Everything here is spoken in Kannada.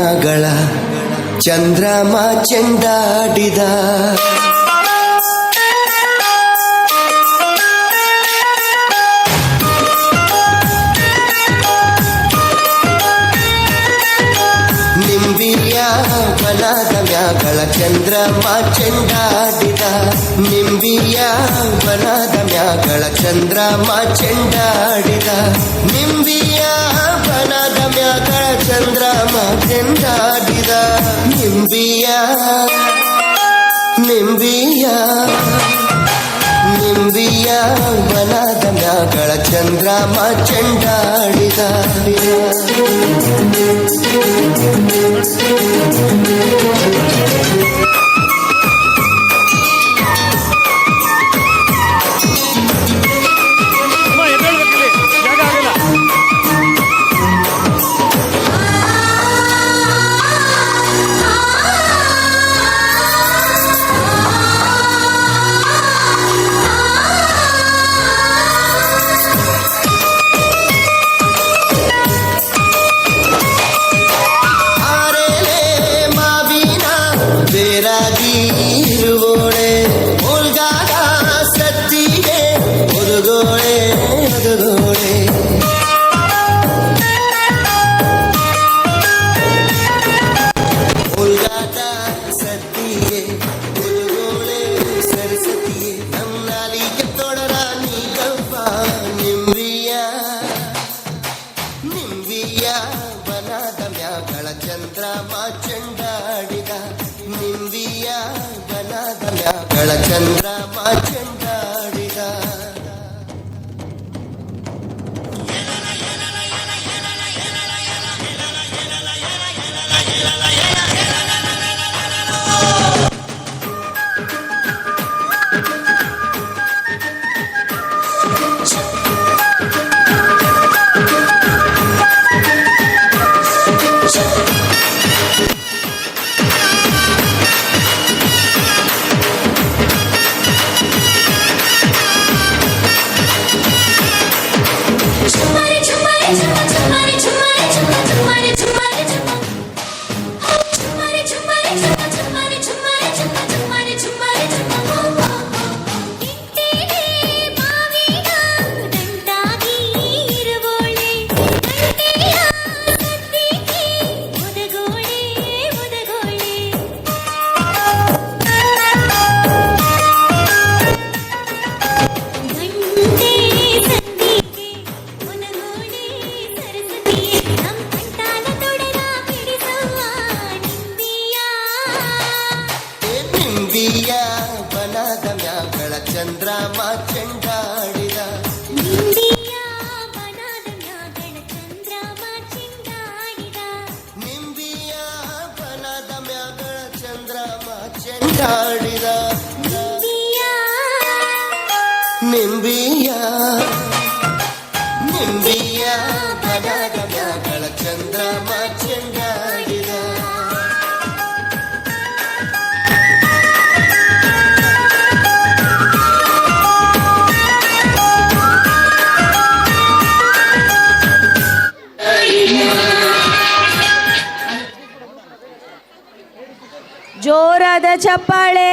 ಮ್ಯಾಗಳ ಚಂದ್ರಮ ಚೆಂಡಾಡಿದ. ನಿಂಬಿಯ ಬನದ ಮ್ಯಾಗಳ ಚಂದ್ರಮ ಚೆಂಡಾಡಿದ. ನಿಂಬಿಯ ಬನದ ಮ್ಯಾಗಳ ಚಂದ್ರಮ ಚೆಂಡಾಡಿದ. ನಿಂಬಿಯ ಬನದ ಮ್ಯಾಗಳ ಚಂದ್ರಮ ಚೆಂಡಾಡಿದ. ನಿಂಬಿಯ ನಿಂಬಿಯ ನಿಂಬಿಯ ಬನದ ಮ್ಯಾಗಳ ಚಂದ್ರಮ ಚೆಂಡಾಡಿದ. ಇರುವೋಳೆ ಮುಲ್ಗಾದ ಸತ್ತಿಗೆ ಒದಗೋಳೆ ಒದಗೋಳೆ. ಮುಲ್ಗಾದ ಸತ್ತಿಗೆ ಒದಗೋಳೆ ಸರಸ್ವತಿಗೆ. ನಮ್ಮ ನಾಲಿಗೆ ತೊಡರ ನೀಗವ್ವ ನಿಂಬಿಯ ನಿಂಬಿಯ ಬನದ ಮ್ಯಾಗಳ ಚಂದ್ರಮ ಚೆಂಡಾಡಿದ. ನಿಂಬಿಯ ಬನದ ಮ್ಯಾಗಳ ಚಂದ್ರಮ ಚೆಂಡಾಡಿದ. ನಿಂಬಿಯ ಬನದ ಮ್ಯಾಗಳ ಚಂದ್ರಮ ಚೆಂಡಾಡಿದ. ನಿಂಬಿಯ ಬನದ ಮ್ಯಾಗಳ ಚಂದ್ರಮ ಚೆಂಡಾಡಿದ. ನಿಂಬಿಯ ಬನದ ಮ್ಯಾಗಳ ಚಂದ್ರಮ ಚೆಂಡಾಡಿದ. ನಿಂಬಿಯ ನಿಂಬಿಯ ಬನದ ಮ್ಯಾಗಳ ಚಂದ್ರಮ ಚೆಂಡಾಡಿದ. ಜೋರಾದ ಚಪ್ಪಾಳೆ.